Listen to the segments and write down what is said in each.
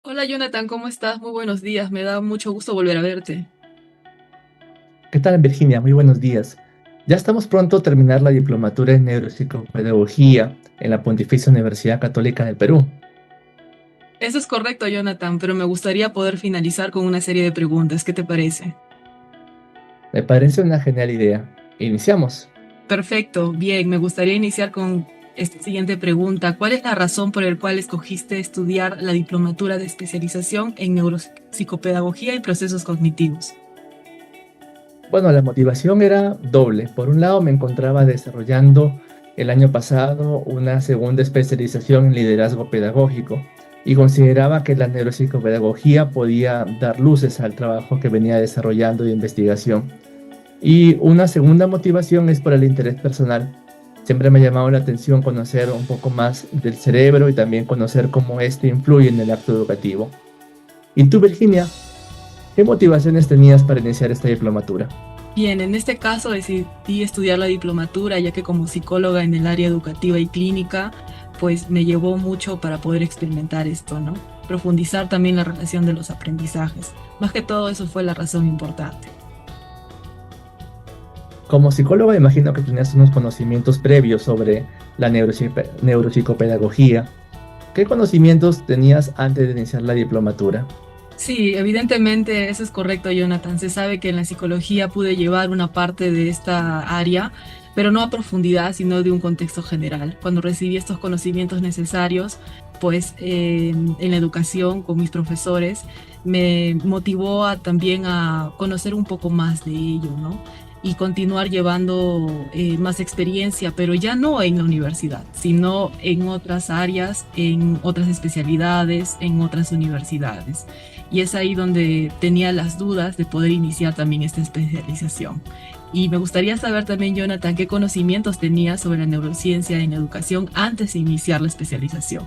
Hola Jonathan, ¿cómo estás? Muy buenos días, me da mucho gusto volver a verte. ¿Qué tal, Virginia? Muy buenos días. Ya estamos pronto a terminar la diplomatura en neuropsicopedagogía en la Pontificia Universidad Católica del Perú. Eso es correcto, Jonathan, pero me gustaría poder finalizar con una serie de preguntas. ¿Qué te parece? Me parece una genial idea. Iniciamos. Perfecto, bien, me gustaría iniciar con esta siguiente pregunta. ¿Cuál es la razón por la cual escogiste estudiar la diplomatura de especialización en neuropsicopedagogía y procesos cognitivos? Bueno, la motivación era doble. Por un lado, me encontraba desarrollando el año pasado una segunda especialización en liderazgo pedagógico y consideraba que la neuropsicopedagogía podía dar luces al trabajo que venía desarrollando de investigación. Y una segunda motivación es por el interés personal. Siempre me ha llamado la atención conocer un poco más del cerebro y también conocer cómo este influye en el acto educativo. ¿Y tú, Virginia, qué motivaciones tenías para iniciar esta diplomatura? Bien, en este caso decidí estudiar la diplomatura, ya que como psicóloga en el área educativa y clínica, pues me llevó mucho para poder experimentar esto, ¿no? Profundizar también la relación de los aprendizajes. Más que todo, eso fue la razón importante. Como psicóloga, imagino que tenías unos conocimientos previos sobre la neuropsicopedagogía. ¿Qué conocimientos tenías antes de iniciar la diplomatura? Sí, evidentemente eso es correcto, Jonathan. Se sabe que en la psicología pude llevar una parte de esta área, pero no a profundidad, sino de un contexto general. Cuando recibí estos conocimientos necesarios, pues en la educación con mis profesores, me motivó también a conocer un poco más de ello, ¿no? Y continuar llevando más experiencia, pero ya no en la universidad, sino en otras áreas, en otras especialidades, en otras universidades. Y es ahí donde tenía las dudas de poder iniciar también esta especialización. Y me gustaría saber también, Jonathan, qué conocimientos tenías sobre la neurociencia en educación antes de iniciar la especialización.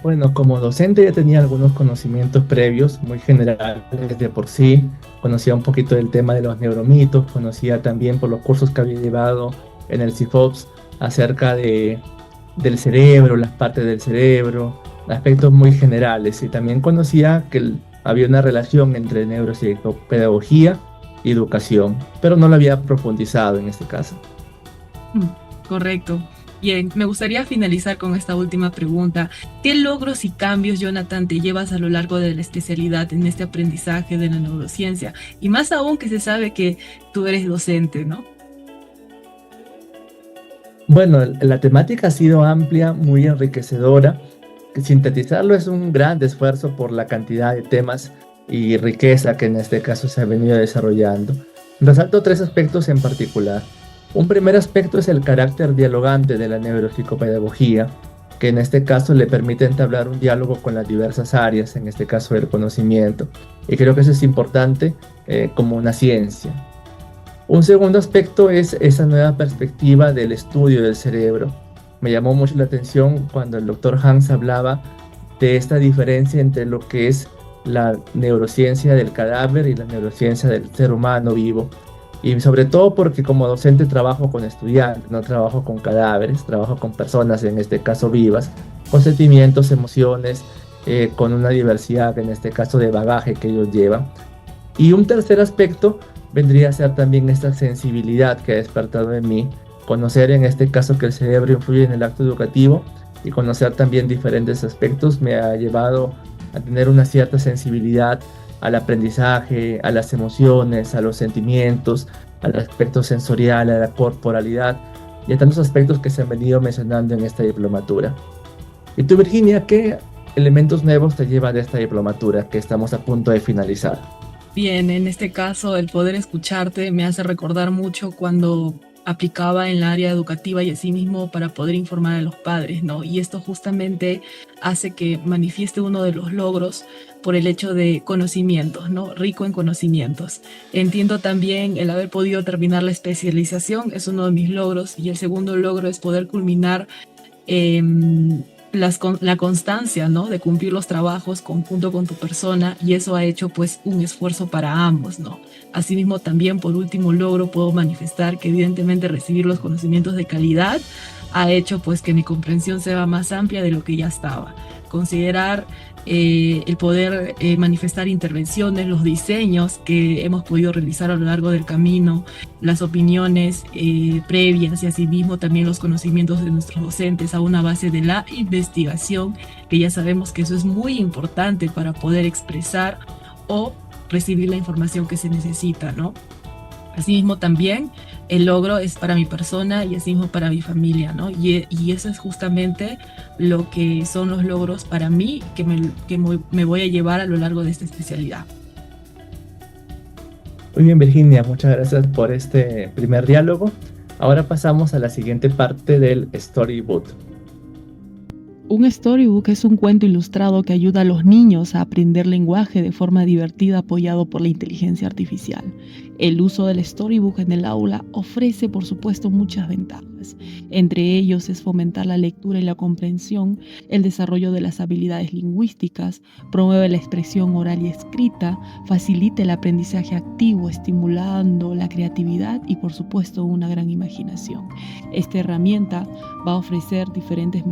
Bueno, como docente ya tenía algunos conocimientos previos, muy generales de por sí. Conocía un poquito del tema de los neuromitos, conocía también por los cursos que había llevado en el CIFOPS acerca del cerebro, las partes del cerebro, aspectos muy generales. Y también conocía que había una relación entre neuropsicopedagogía y educación, pero no lo había profundizado en este caso. Mm, correcto. Bien, me gustaría finalizar con esta última pregunta. ¿Qué logros y cambios, Jonathan, te llevas a lo largo de la especialidad en este aprendizaje de la neurociencia? Y más aún que se sabe que tú eres docente, ¿no? Bueno, la temática ha sido amplia, muy enriquecedora. Que sintetizarlo es un gran esfuerzo por la cantidad de temas y riqueza que en este caso se ha venido desarrollando. Resalto tres aspectos en particular. Un primer aspecto es el carácter dialogante de la neuropsicopedagogía, que en este caso le permite entablar un diálogo con las diversas áreas, en este caso del conocimiento. Y creo que eso es importante como una ciencia. Un segundo aspecto es esa nueva perspectiva del estudio del cerebro. Me llamó mucho la atención cuando el doctor Hans hablaba de esta diferencia entre lo que es la neurociencia del cadáver y la neurociencia del ser humano vivo. Y sobre todo porque como docente trabajo con estudiantes, no trabajo con cadáveres, trabajo con personas, en este caso vivas, con sentimientos, emociones, con una diversidad, en este caso de bagaje que ellos llevan. Y un tercer aspecto vendría a ser también esta sensibilidad que ha despertado en mí, conocer en este caso que el cerebro influye en el acto educativo y conocer también diferentes aspectos me ha llevado a tener una cierta sensibilidad al aprendizaje, a las emociones, a los sentimientos, al aspecto sensorial, a la corporalidad y a tantos aspectos que se han venido mencionando en esta diplomatura. ¿Y tú, Virginia, qué elementos nuevos te lleva de esta diplomatura que estamos a punto de finalizar? Bien, en este caso el poder escucharte me hace recordar mucho cuando aplicaba en la área educativa y asimismo para poder informar a los padres, ¿no? Y esto justamente hace que manifieste uno de los logros por el hecho de conocimientos, ¿no? Rico en conocimientos. Entiendo también el haber podido terminar la especialización, es uno de mis logros, y el segundo logro es poder culminar eh, la constancia, ¿no? De cumplir los trabajos conjunto con tu persona y eso ha hecho pues un esfuerzo para ambos, ¿no? Asimismo también por último logro puedo manifestar que evidentemente recibir los conocimientos de calidad ha hecho pues que mi comprensión sea más amplia de lo que ya estaba. considerar el poder manifestar intervenciones, los diseños que hemos podido realizar a lo largo del camino, las opiniones previas y asimismo también los conocimientos de nuestros docentes a una base de la investigación, que ya sabemos que eso es muy importante para poder expresar o recibir la información que se necesita, ¿no? Asimismo también el logro es para mi persona y asimismo para mi familia, ¿no? Y eso es justamente lo que son los logros para mí que me voy a llevar a lo largo de esta especialidad. Muy bien, Virginia, muchas gracias por este primer diálogo. Ahora pasamos a la siguiente parte del Storybook. Un storybook es un cuento ilustrado que ayuda a los niños a aprender lenguaje de forma divertida apoyado por la inteligencia artificial. El uso del storybook en el aula ofrece, por supuesto, muchas ventajas. Entre ellos es fomentar la lectura y la comprensión, el desarrollo de las habilidades lingüísticas, promueve la expresión oral y escrita, facilita el aprendizaje activo, estimulando la creatividad y, por supuesto, una gran imaginación. Esta herramienta va a ofrecer diferentes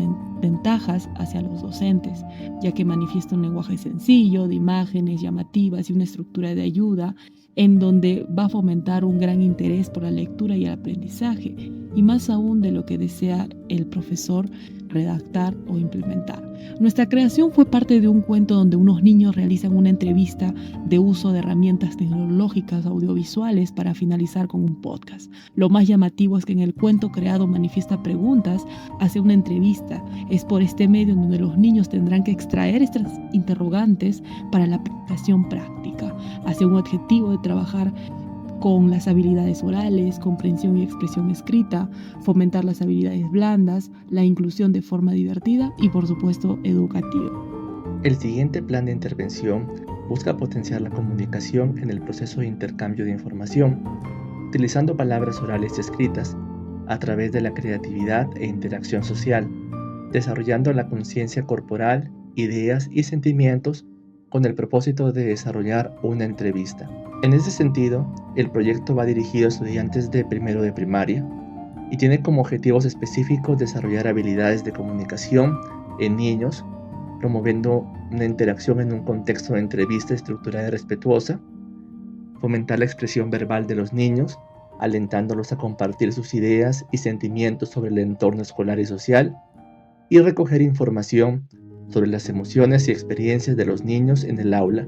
ventajas hacia los docentes, ya que manifiesta un lenguaje sencillo, de imágenes llamativas y una estructura de ayuda, en donde va a fomentar un gran interés por la lectura y el aprendizaje, y más aún de lo que desea el profesor redactar o implementar. Nuestra creación fue parte de un cuento donde unos niños realizan una entrevista de uso de herramientas tecnológicas audiovisuales para finalizar con un podcast. Lo más llamativo es que en el cuento creado manifiesta preguntas hacia una entrevista. Es por este medio en donde los niños tendrán que extraer estas interrogantes para la aplicación práctica, hacia un objetivo de trabajar con las habilidades orales, comprensión y expresión escrita, fomentar las habilidades blandas, la inclusión de forma divertida y, por supuesto, educativa. El siguiente plan de intervención busca potenciar la comunicación en el proceso de intercambio de información, utilizando palabras orales y escritas, a través de la creatividad e interacción social, desarrollando la conciencia corporal, ideas y sentimientos con el propósito de desarrollar una entrevista. En ese sentido, el proyecto va dirigido a estudiantes de primero de primaria y tiene como objetivos específicos desarrollar habilidades de comunicación en niños, promoviendo una interacción en un contexto de entrevista estructurada y respetuosa, fomentar la expresión verbal de los niños, alentándolos a compartir sus ideas y sentimientos sobre el entorno escolar y social, y recoger información sobre las emociones y experiencias de los niños en el aula,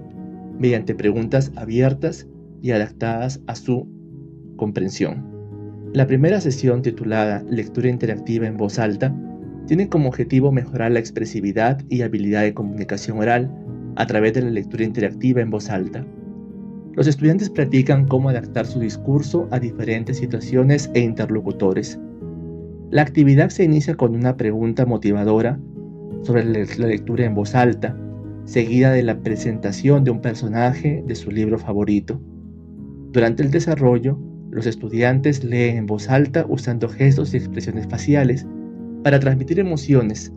mediante preguntas abiertas y adaptadas a su comprensión. La primera sesión, titulada Lectura interactiva en voz alta, tiene como objetivo mejorar la expresividad y habilidad de comunicación oral a través de la lectura interactiva en voz alta. Los estudiantes practican cómo adaptar su discurso a diferentes situaciones e interlocutores. La actividad se inicia con una pregunta motivadora sobre la lectura en voz alta, seguida de la presentación de un personaje de su libro favorito. Durante el desarrollo, los estudiantes leen en voz alta usando gestos y expresiones faciales para transmitir emociones.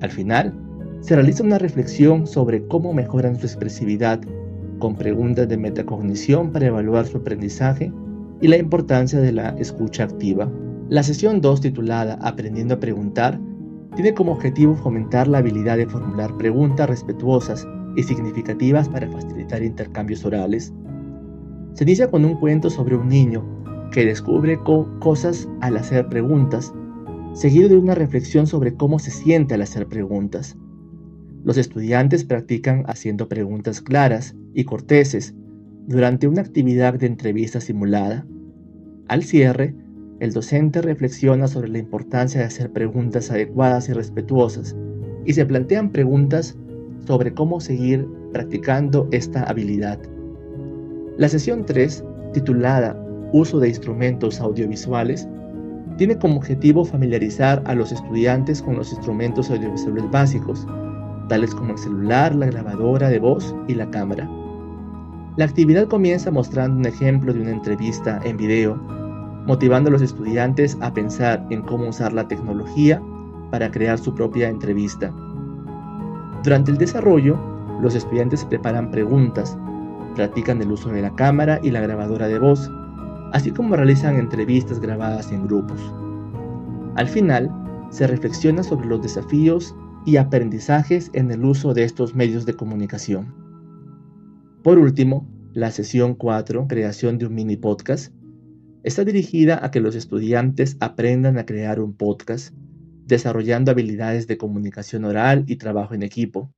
Al final, se realiza una reflexión sobre cómo mejoran su expresividad, con preguntas de metacognición para evaluar su aprendizaje y la importancia de la escucha activa. La sesión 2, titulada Aprendiendo a preguntar, tiene como objetivo fomentar la habilidad de formular preguntas respetuosas y significativas para facilitar intercambios orales. Se inicia con un cuento sobre un niño que descubre cosas al hacer preguntas, seguido de una reflexión sobre cómo se siente al hacer preguntas. Los estudiantes practican haciendo preguntas claras y corteses durante una actividad de entrevista simulada. Al cierre, el docente reflexiona sobre la importancia de hacer preguntas adecuadas y respetuosas, y se plantean preguntas sobre cómo seguir practicando esta habilidad. La sesión 3, titulada Uso de instrumentos audiovisuales, tiene como objetivo familiarizar a los estudiantes con los instrumentos audiovisuales básicos, tales como el celular, la grabadora de voz y la cámara. La actividad comienza mostrando un ejemplo de una entrevista en video, motivando a los estudiantes a pensar en cómo usar la tecnología para crear su propia entrevista. Durante el desarrollo, los estudiantes preparan preguntas, practican el uso de la cámara y la grabadora de voz, así como realizan entrevistas grabadas en grupos. Al final, se reflexiona sobre los desafíos y aprendizajes en el uso de estos medios de comunicación. Por último, la sesión 4, creación de un mini podcast, está dirigida a que los estudiantes aprendan a crear un podcast, desarrollando habilidades de comunicación oral y trabajo en equipo.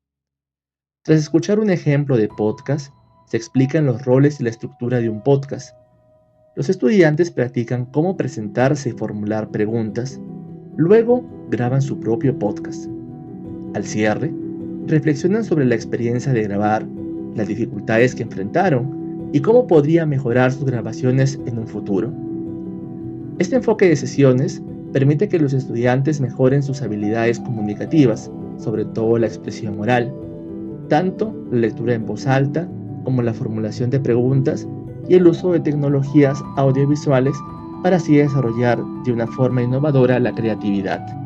Tras escuchar un ejemplo de podcast, se explican los roles y la estructura de un podcast. Los estudiantes practican cómo presentarse y formular preguntas, luego graban su propio podcast. Al cierre, reflexionan sobre la experiencia de grabar, las dificultades que enfrentaron y cómo podría mejorar sus grabaciones en un futuro. Este enfoque de sesiones permite que los estudiantes mejoren sus habilidades comunicativas, sobre todo la expresión oral, tanto la lectura en voz alta como la formulación de preguntas y el uso de tecnologías audiovisuales para así desarrollar de una forma innovadora la creatividad.